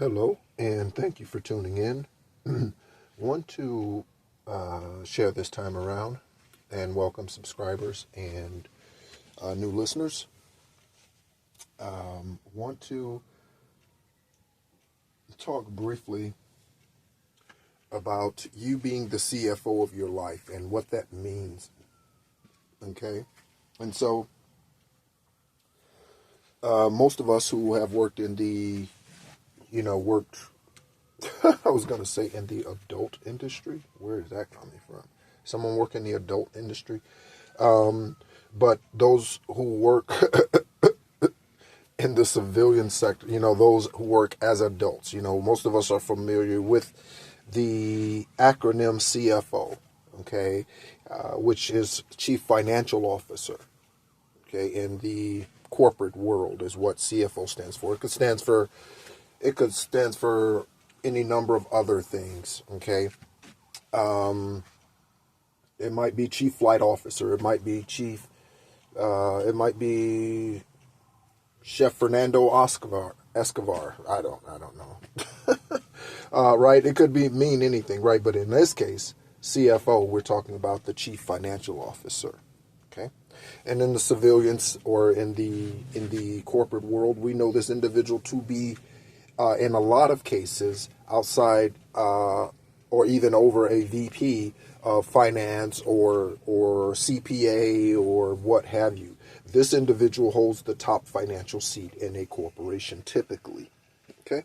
Hello, and thank you for tuning in. Want to share this time around and welcome subscribers and new listeners. Want to talk briefly about you being the CFO of your life and what that means. Okay, and so most of us who have worked in the, worked I was going to say in the adult industry. Where is that coming from? Someone work in the adult industry. But those who work in the civilian sector, those who work as adults, most of us are familiar with the acronym CFO, okay, which is Chief Financial Officer, okay, in the corporate world is what CFO stands for. It could stand for any number of other things, okay? It might be Chief Flight Officer. It might be it might be Chef Fernando Escobar. I don't know. Right? It could mean anything, right? But in this case, CFO, we're talking about the Chief Financial Officer, okay? And in the civilians or in the corporate world, we know this individual to be in a lot of cases outside or even over a VP of finance or CPA or what have you. This individual holds the top financial seat in a corporation typically. Okay?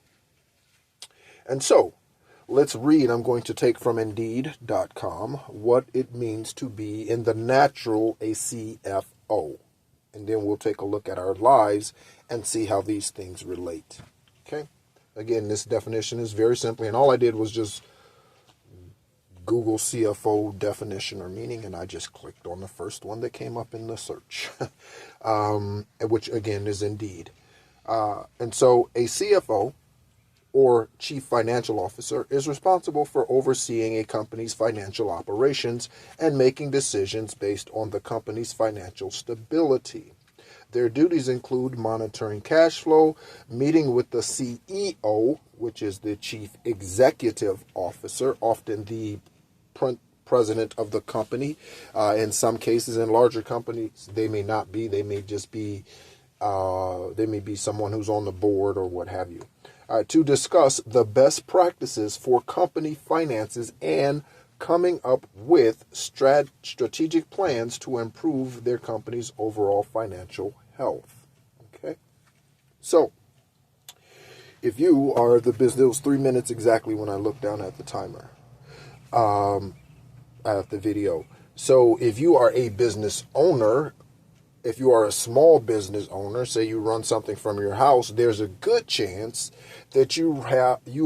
And so, let's read. I'm going to take from Indeed.com what it means to be in the natural a CFO. And then we'll take a look at our lives and see how these things relate. Okay? Again, this definition is very simple, and all I did was just Google CFO definition or meaning, and I just clicked on the first one that came up in the search, which again is Indeed. And so a CFO, or Chief Financial Officer, is responsible for overseeing a company's financial operations and making decisions based on the company's financial stability. Their duties include monitoring cash flow, meeting with the CEO, which is the Chief Executive Officer, often the president of the company. In some cases, in larger companies, they may not be. They may just be, they may be someone who's on the board or what have you. To discuss the best practices for company finances and coming up with strategic plans to improve their company's overall financial health. Okay? So, if you are the business, it was 3 minutes exactly when I looked down at the timer, at the video. So, if you are a business owner, if you are a small business owner, say you run something from your house, there's a good chance that you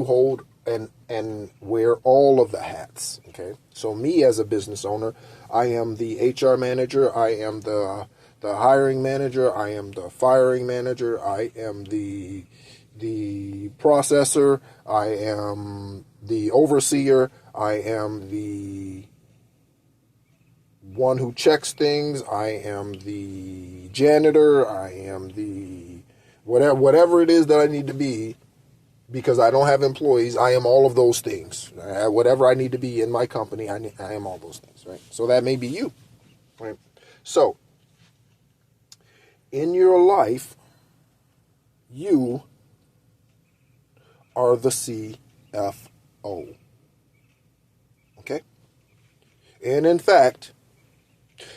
hold and wear all of the hats. Okay, so me as a business owner, I am the HR manager, I am the hiring manager, I am the firing manager, I am the processor, I am the overseer, I am the one who checks things, I am the janitor, I am the whatever it is that I need to be. Because I don't have employees, I am all of those things. Whatever I need to be in my company, I am all those things, right? So that may be you, right? So, in your life, you are the CFO, okay? And in fact,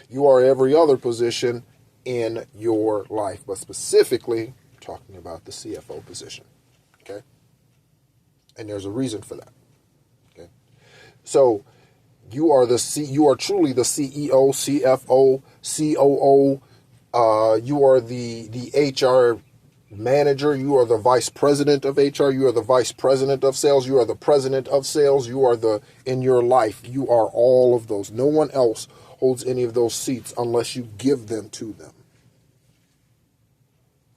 you are every other position in your life, but specifically talking about the CFO position, okay? And there's a reason for that. Okay, so you are truly the CEO, CFO, COO. You are the HR manager. You are the vice president of HR. You are the vice president of sales. You are the president of sales. You are in your life. You are all of those. No one else holds any of those seats unless you give them to them.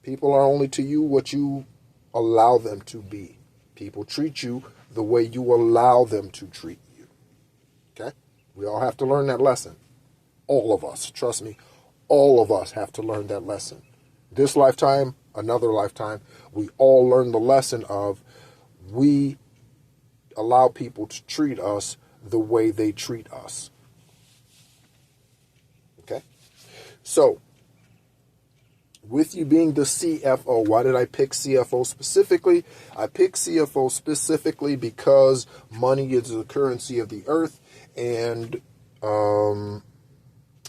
People are only to you what you allow them to be. People treat you the way you allow them to treat you. Okay? We all have to learn that lesson. All of us. Trust me. All of us have to learn that lesson. This lifetime, another lifetime, we all learn the lesson of we allow people to treat us the way they treat us. Okay? So, with you being the CFO, why did I pick CFO specifically? I picked CFO specifically because money is the currency of the earth, and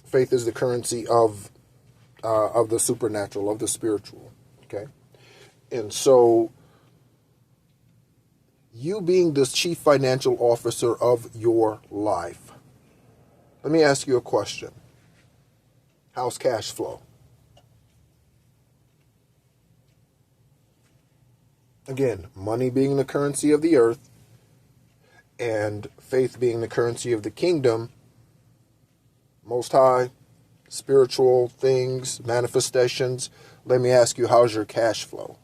faith is the currency of the supernatural, of the spiritual. Okay? And so, you being the chief financial officer of your life, let me ask you a question. How's cash flow? Again, money being the currency of the earth and faith being the currency of the kingdom, Most High, spiritual things, manifestations. Let me ask you, how's your cash flow?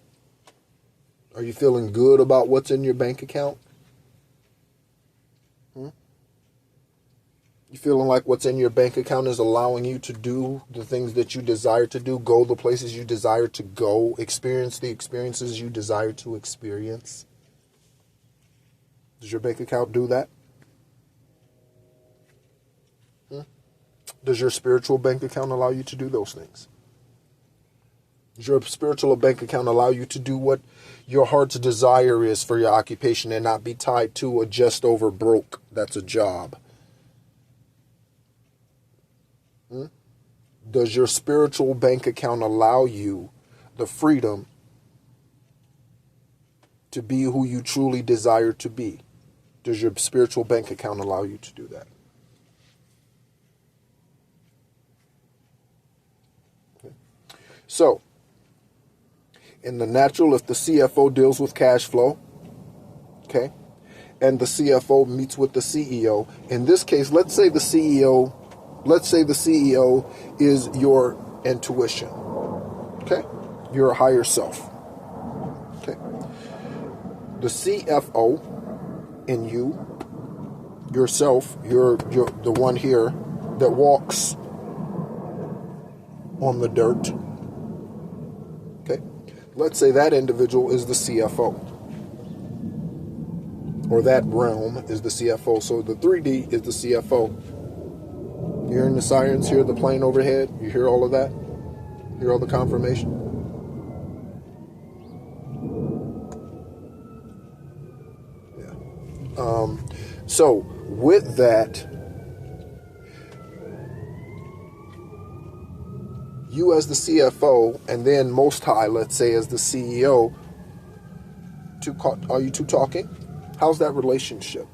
Are you feeling good about what's in your bank account? You feeling like what's in your bank account is allowing you to do the things that you desire to do, go the places you desire to go, experience the experiences you desire to experience? Does your bank account do that? Does your spiritual bank account allow you to do those things? Does your spiritual bank account allow you to do what your heart's desire is for your occupation and not be tied to a just over broke that's a job? Does your spiritual bank account allow you the freedom to be who you truly desire to be? Does your spiritual bank account allow you to do that? Okay. So, in the natural, if the CFO deals with cash flow, okay, and the CFO meets with the CEO, in this case, let's say the CEO is your intuition, okay, your higher self, okay. The CFO in you, yourself, you're the one here that walks on the dirt, okay. Let's say that individual is the CFO, or that realm is the CFO. So the 3D is the CFO. You hearing the sirens, hear the plane overhead? You hear all of that? Hear all the confirmation? Yeah. So with that, you as the CFO, and then Most High, let's say, as the CEO, are you two talking? How's that relationship?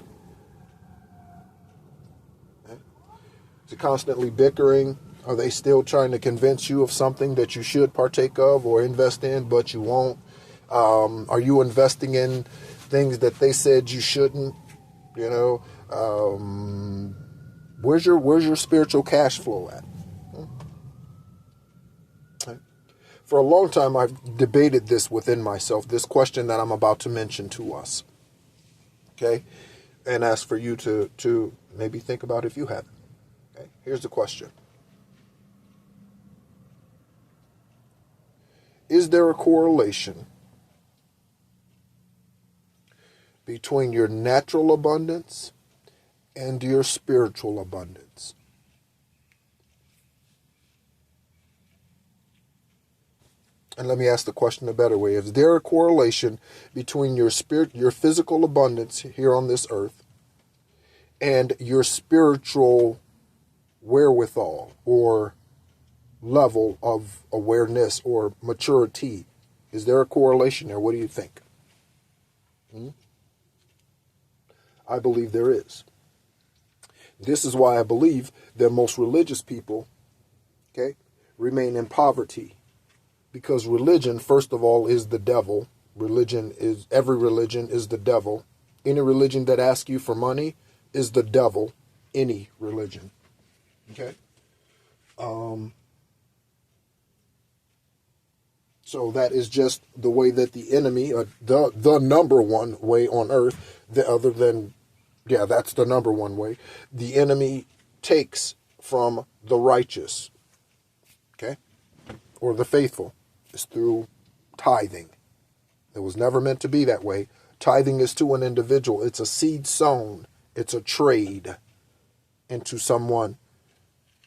Is it constantly bickering? Are they still trying to convince you of something that you should partake of or invest in, but you won't? Are you investing in things that they said you shouldn't? You know, where's your spiritual cash flow at? For a long time, I've debated this within myself, this question that I'm about to mention to us. Okay? And ask for you to maybe think about if you have it. Okay? Here's the question. Is there a correlation between your natural abundance and your spiritual abundance? And let me ask the question a better way. Is there a correlation between your physical abundance here on this earth and your spiritual wherewithal or level of awareness or maturity? Is there a correlation there? What do you think? I believe there is. This is why I believe that most religious people, okay, remain in poverty. Because religion, first of all, is the devil. Every religion is the devil. Any religion that asks you for money is the devil. Any religion. Okay? So that is just the way that the enemy, the number one way on earth, that's the number one way. The enemy takes from the righteous, okay, or the faithful, is through tithing. It was never meant to be that way. Tithing is to an individual. It's a seed sown. It's a trade into someone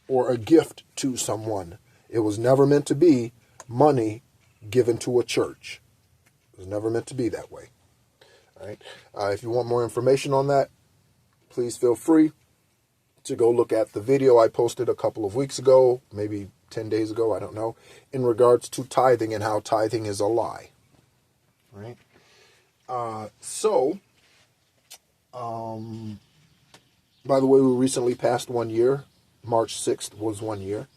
or a gift to someone. It was never meant to be money given to a church. It was never meant to be that way. All right. If you want more information on that, please feel free to go look at the video I posted a couple of weeks ago, maybe 10 days ago, I don't know, in regards to tithing and how tithing is a lie. All right. By the way, we recently passed 1 year. March 6th was 1 year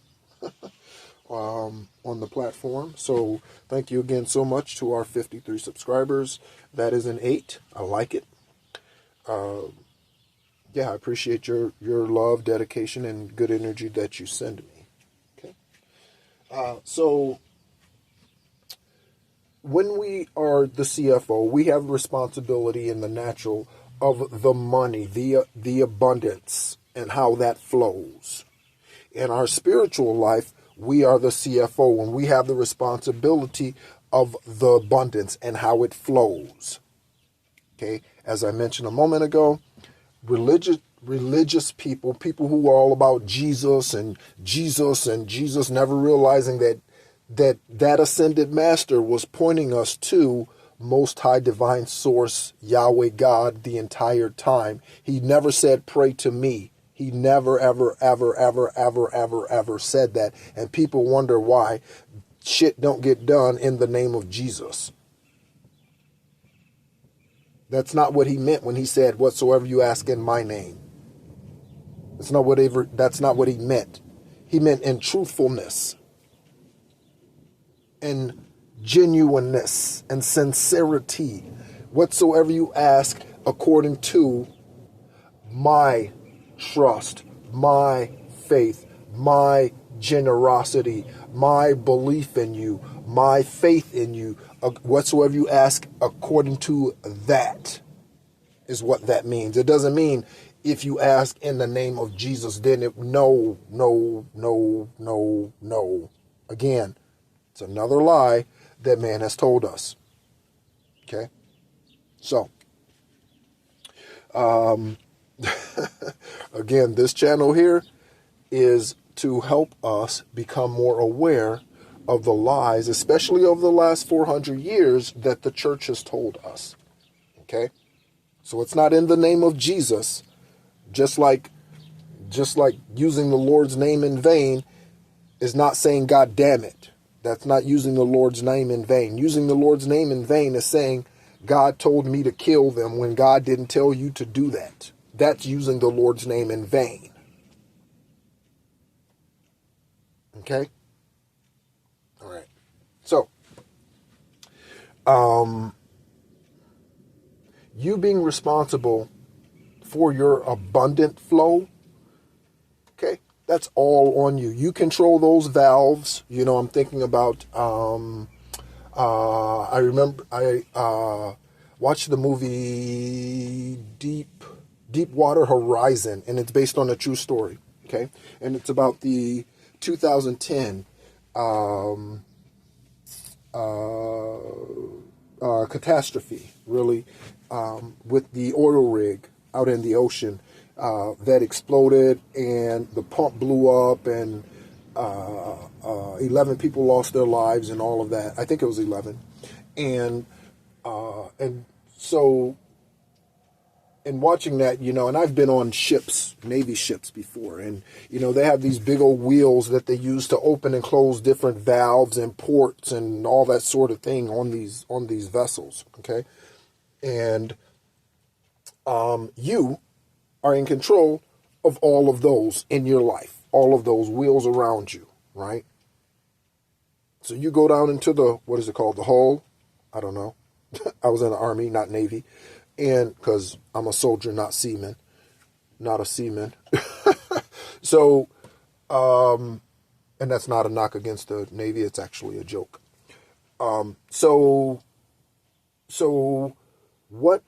on the platform. So thank you again so much to our 53 subscribers. That is an 8. I like it. Yeah, I appreciate your love, dedication, and good energy that you send me. Okay. So when we are the CFO, we have responsibility in the natural of the money, the abundance, and how that flows. In our spiritual life, we are the CFO, and we have the responsibility of the abundance and how it flows. Okay, as I mentioned a moment ago, religious people who are all about Jesus, never realizing that ascended master was pointing us to Most High Divine Source, Yahweh God, the entire time. He never said, pray to me. He never, ever, ever, ever, ever, ever, ever said that. And people wonder why shit don't get done in the name of Jesus. That's not what he meant when he said, whatsoever you ask in my name. That's not what he meant. He meant in truthfulness and genuineness and sincerity. Whatsoever you ask according to my trust, my faith, my generosity, my belief in you, my faith in you, whatsoever you ask according to that is what that means. It doesn't mean if you ask in the name of Jesus, then no. Again, it's another lie that man has told us. Okay? So, again, this channel here is to help us become more aware of the lies, especially over the last 400 years, that the church has told us. Okay? So it's not in the name of Jesus, just like using the Lord's name in vain is not saying, God damn it. That's not using the Lord's name in vain. Using the Lord's name in vain is saying, God told me to kill them when God didn't tell you to do that. That's using the Lord's name in vain. Okay? All right. So, you being responsible for your abundant flow, okay, that's all on you. You control those valves. You know, I'm thinking about, I remember I watched the movie Deepwater Horizon, and it's based on a true story, okay? And it's about the 2010 catastrophe, really, with the oil rig out in the ocean that exploded, and the pump blew up, and 11 people lost their lives and all of that. I think it was 11. And so in watching that, you know, and I've been on ships, Navy ships before, and, you know, they have these big old wheels that they use to open and close different valves and ports and all that sort of thing on these vessels, okay? And you are in control of all of those in your life, all of those wheels around you, right? So you go down into the, what is it called, the hull? I don't know. I was in the Army, not Navy. And because I'm a soldier, not seaman, not a seaman. So, and that's not a knock against the Navy. It's actually a joke. So what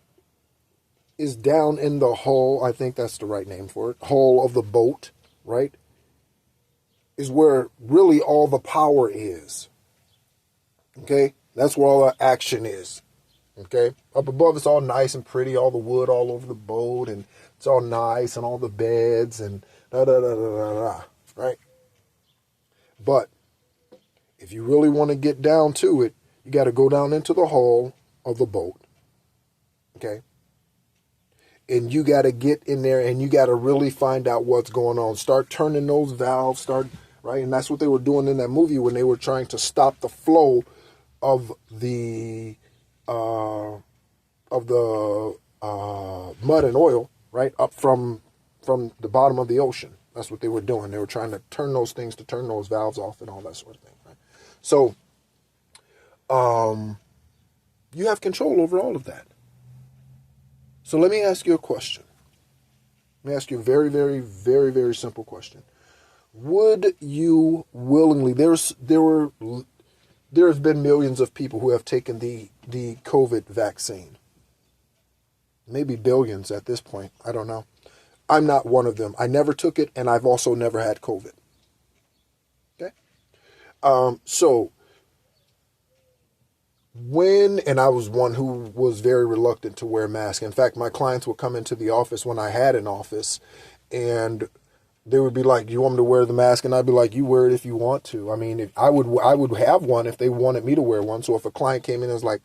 is down in the hull, I think that's the right name for it, hull of the boat, right, is where really all the power is. Okay? That's where all the action is. Okay? Up above, it's all nice and pretty, all the wood all over the boat, and it's all nice, and all the beds, and da-da-da-da-da-da, right? But if you really want to get down to it, you got to go down into the hull of the boat, okay? And you got to get in there and you got to really find out what's going on. Start turning those valves, right? And that's what they were doing in that movie when they were trying to stop the flow of the mud and oil, right? Up from the bottom of the ocean. That's what they were doing. They were trying to turn those things, to turn those valves off and all that sort of thing, right? So, you have control over all of that. So let me ask you a question. Let me ask you a very, very, very, very simple question. Would you willingly, there have been millions of people who have taken the COVID vaccine. Maybe billions at this point. I don't know. I'm not one of them. I never took it, and I've also never had COVID. Okay? So, and I was one who was very reluctant to wear masks. In fact, my clients would come into the office when I had an office, and they would be like, "Do you want me to wear the mask?" And I'd be like, "You wear it if you want to." I mean, if I would have one if they wanted me to wear one. So if a client came in and was like,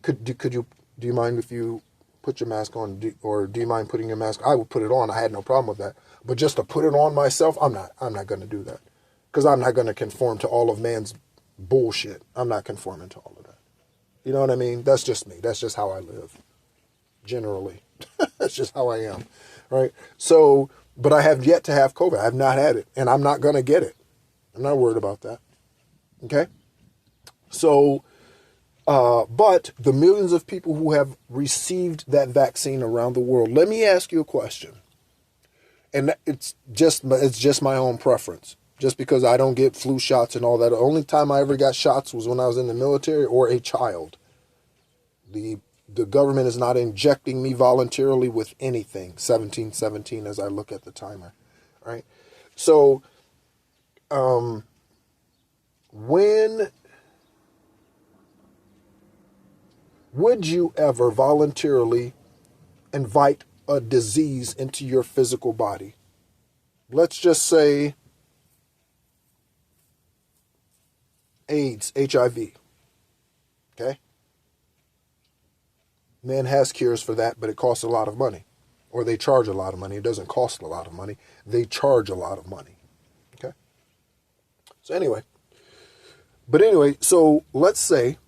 do you mind if you put your mask on, or do you mind putting your mask? I would put it on. I had no problem with that. But just to put it on myself, I'm not going to do that, because I'm not going to conform to all of man's bullshit. I'm not conforming to all of that. You know what I mean? That's just me. That's just how I live. Generally. That's just how I am. Right? So, but I have yet to have COVID. I have not had it. And I'm not going to get it. I'm not worried about that. Okay? So, but the millions of people who have received that vaccine around the world, let me ask you a question. And it's just my own preference. Just because I don't get flu shots and all that. The only time I ever got shots was when I was in the military or a child. The government is not injecting me voluntarily with anything. 1717 as I look at the timer. Right? So, when would you ever voluntarily invite a disease into your physical body? Let's just say AIDS, HIV. Okay? Man has cures for that, but it costs a lot of money. Or they charge a lot of money. It doesn't cost a lot of money. They charge a lot of money. Okay? So anyway. So let's say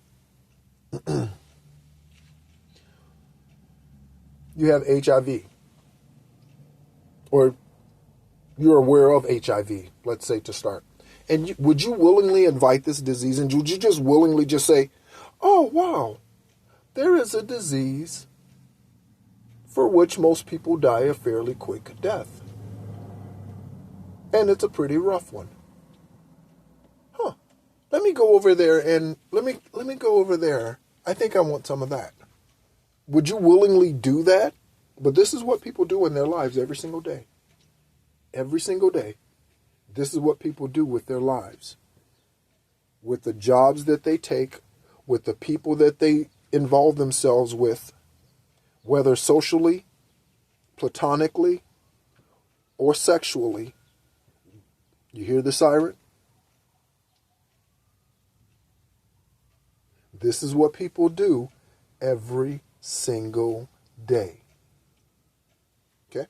you have HIV. Or you're aware of HIV, let's say, to start. And would you willingly invite this disease? And would you just willingly just say, "Oh, wow, there is a disease for which most people die a fairly quick death. And it's a pretty rough one. Huh. Let me go over there and let me go over there. I think I want some of that." Would you willingly do that? But this is what people do in their lives every single day. Every single day. This is what people do with their lives. With the jobs that they take, with the people that they involve themselves with, whether socially, platonically, or sexually. You hear the siren? This is what people do every single day. Okay?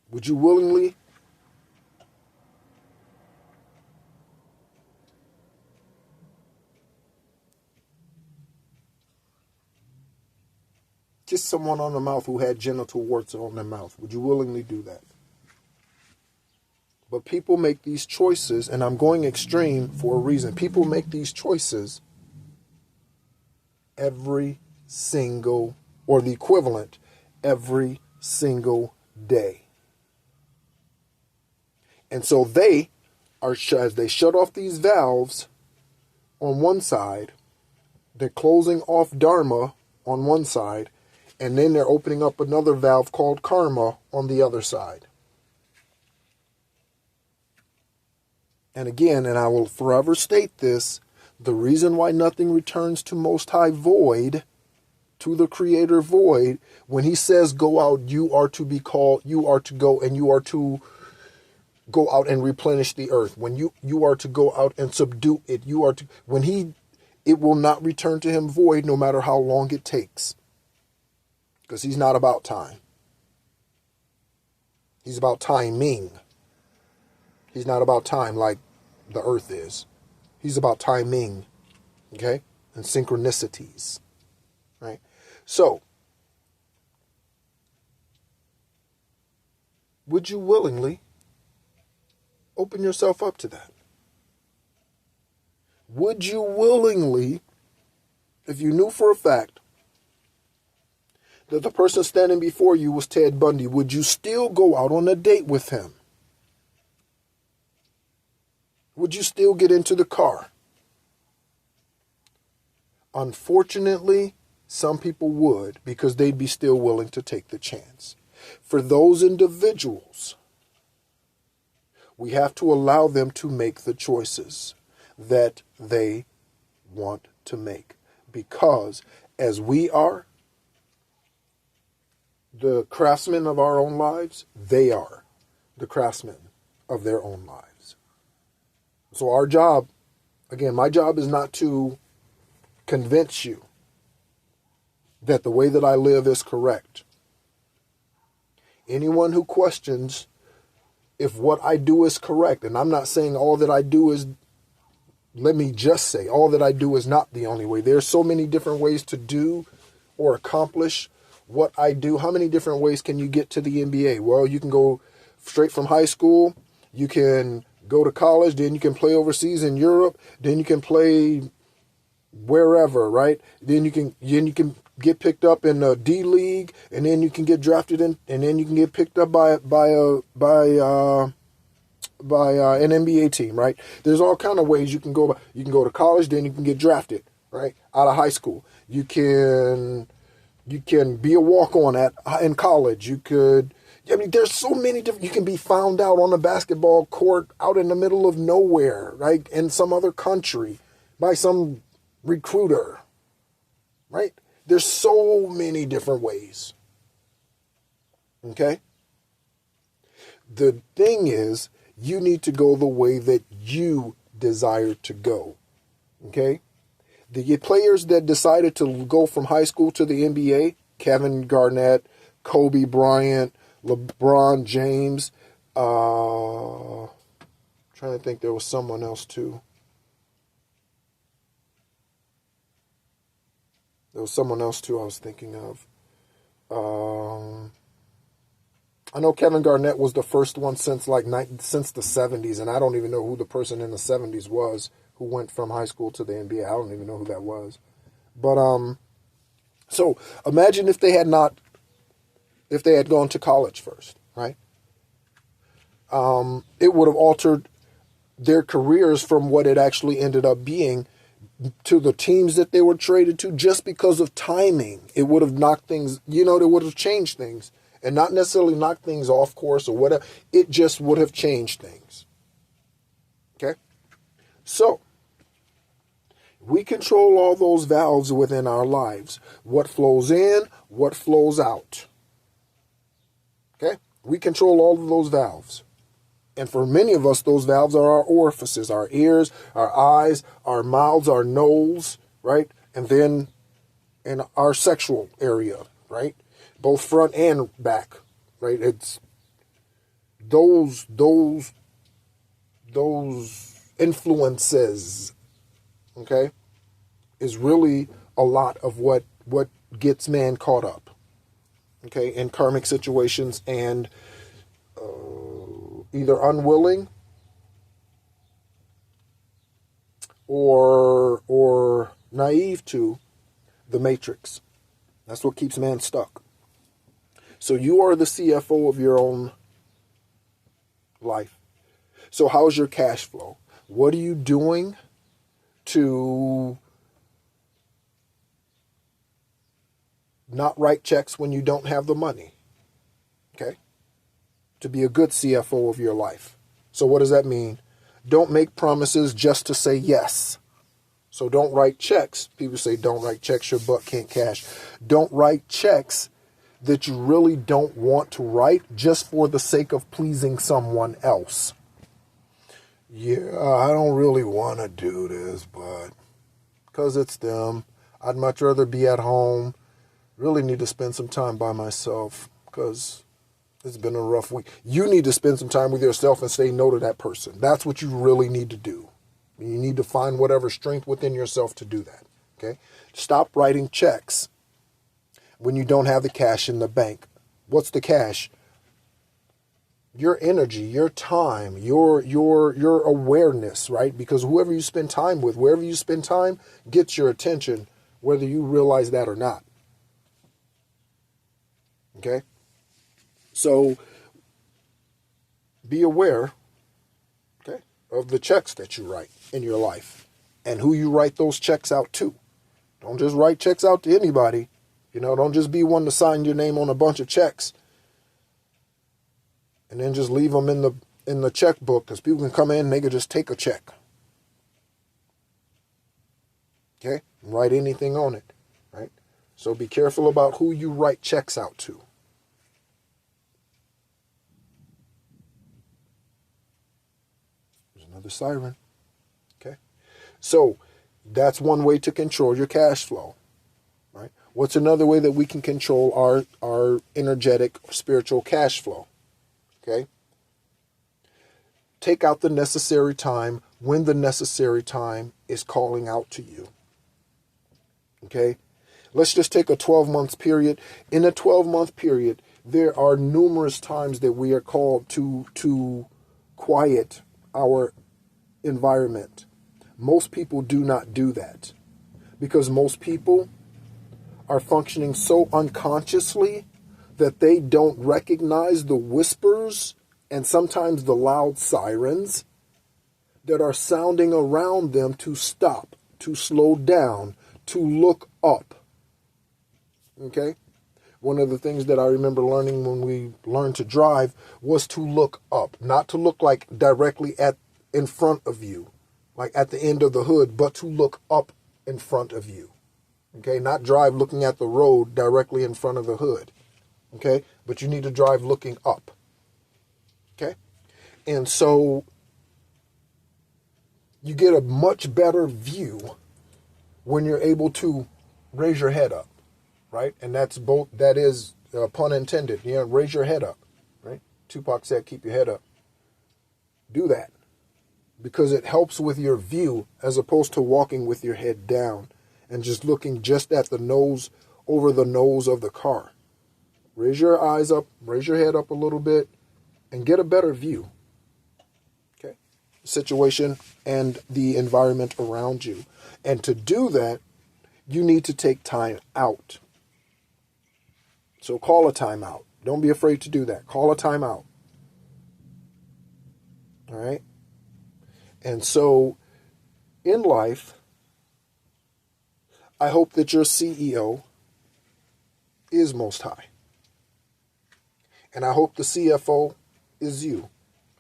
Would you willingly kiss someone on the mouth who had genital warts on their mouth? Would you willingly do that? But people make these choices, and I'm going extreme for a reason. People make these choices every single, or the equivalent, every single day. And so they are, as they shut off these valves on one side, they're closing off Dharma on one side, and then they're opening up another valve called karma on the other side. And again, and I will forever state this, The reason why nothing returns to Most High void, to the Creator void, when he says go out, you are to be called, you are to go, and you are to go out and replenish the earth. When you are to go out and subdue it, you are to, it will not return to him void no matter how long it takes. Because he's not about time. He's about timing. He's not about time like the earth is. He's about timing, okay? And synchronicities, right? So, would you willingly open yourself up to that? Would you willingly, if you knew for a fact that the person standing before you was Ted Bundy, would you still go out on a date with him? Would you still get into the car? Unfortunately, some people would, because they'd be still willing to take the chance. For those individuals, we have to allow them to make the choices that they want to make. Because as we are the craftsmen of our own lives, they are the craftsmen of their own lives. So our job, again, my job is not to convince you that the way that I live is correct. Anyone who questions if what I do is correct, and I'm not saying all that I do is, let me just say, all that I do is not the only way. There's so many different ways to do or accomplish what I do. How many different ways can you get to the NBA? Well, you can go straight from high school, you can go to college, then you can play overseas in Europe, then you can play wherever, right? Then you can get picked up in the D League, and then you can get drafted in, and then you can get picked up by an NBA team, right? There's all kind of ways you can go. You can go to college, then you can get drafted, right, out of high school. You can be a walk-on in college. You could. I mean, there's so many different. You can be found out on a basketball court out in the middle of nowhere, right, in some other country, by some recruiter, right? There's so many different ways. Okay? The thing is, you need to go the way that you desire to go. Okay? The players that decided to go from high school to the NBA, Kevin Garnett, Kobe Bryant, LeBron James, trying to think, there was someone else too. I was thinking of. I know Kevin Garnett was the first one since the 70s, and I don't even know who the person in the 70s was who went from high school to the NBA. I don't even know who that was. But so imagine if they had gone to college first, right? It would have altered their careers from what it actually ended up being to the teams that they were traded to, just because of timing. It would have knocked things, it would have changed things, and not necessarily knocked things off course or whatever. It just would have changed things. Okay? So, we control all those valves within our lives. What flows in, what flows out. Okay? We control all of those valves. And for many of us, those valves are our orifices, our ears, our eyes, our mouths, our nose, right? And then in our sexual area, right? Both front and back, right? It's those influences, okay, is really a lot of what gets man caught up, okay, in karmic situations and either unwilling or naive to the matrix. That's what keeps man stuck. So you are the CFO of your own life. So how's your cash flow? What are you doing to not write checks when you don't have the money? Okay? To be a good CFO of your life. So what does that mean? Don't make promises just to say yes. So don't write checks. People say don't write checks your butt can't cash. Don't write checks that you really don't want to write just for the sake of pleasing someone else. Yeah, I don't really want to do this, but because it's them, I'd much rather be at home. Really need to spend some time by myself because it's been a rough week. You need to spend some time with yourself and say no to that person. That's what you really need to do. You need to find whatever strength within yourself to do that. Okay? Stop writing checks when you don't have the cash in the bank. What's the cash? Your energy, your time, your awareness, right? Because whoever you spend time with, wherever you spend time, gets your attention, whether you realize that or not. Okay? So be aware, okay, of the checks that you write in your life and who you write those checks out to. Don't just write checks out to anybody. Don't just be one to sign your name on a bunch of checks and then just leave them in the checkbook, because people can come in and they can just take a check. Okay? And write anything on it, right? So be careful about who you write checks out to. There's another siren. Okay? So that's one way to control your cash flow. Right? What's another way that we can control our energetic spiritual cash flow? Okay? Take out the necessary time when the necessary time is calling out to you. Okay? Let's just take a 12-month period. In a 12-month period, there are numerous times that we are called to quiet our environment. Most people do not do that because most people are functioning so unconsciously that they don't recognize the whispers and sometimes the loud sirens that are sounding around them to stop, to slow down, to look up. Okay? One of the things that I remember learning when we learned to drive was to look up, not to look like directly in front of you, like at the end of the hood, but to look up in front of you. Okay, not drive looking at the road directly in front of the hood. Okay, but you need to drive looking up. Okay, and so you get a much better view when you're able to raise your head up, right? And that is pun intended. Raise your head up, right? Tupac said, keep your head up. Do that because it helps with your view as opposed to walking with your head down and just looking just at the nose, over the nose of the car. Raise your eyes up, raise your head up a little bit, and get a better view. Okay? Situation and the environment around you. And to do that, you need to take time out. So call a time out. Don't be afraid to do that. Call a time out. All right? And so, in life, I hope that your CEO is Most High. And I hope the CFO is you.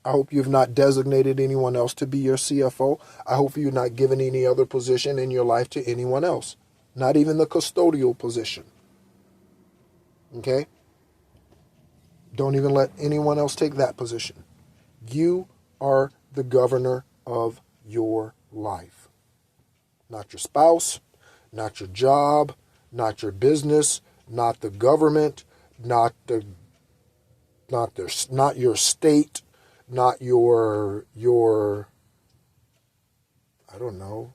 I hope you've not designated anyone else to be your CFO. I hope you've not given any other position in your life to anyone else. Not even the custodial position. Okay? Don't even let anyone else take that position. You are the governor of your life. Not your spouse, not your job, not your business, not the government, not your state, not your I don't know,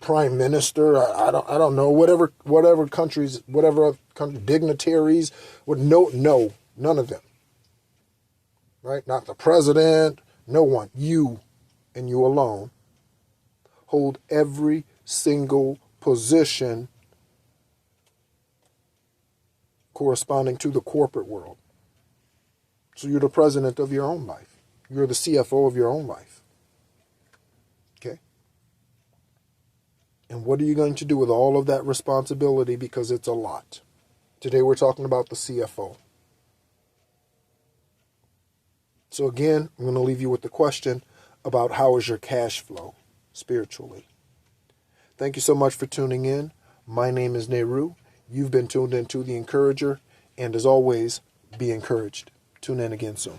prime minister. I don't know, whatever countries, whatever country, dignitaries. No, none of them. Right? Not the president. No one. You and you alone hold every single position corresponding to the corporate world. So you're the president of your own life. You're the CFO of your own life. Okay? And what are you going to do with all of that responsibility? Because it's a lot. Today we're talking about the CFO. So again, I'm going to leave you with the question about how is your cash flow? spiritually. Thank you so much for tuning in. My name is Nehru. You've been tuned into The Encourager, and as always, be encouraged. Tune in again soon.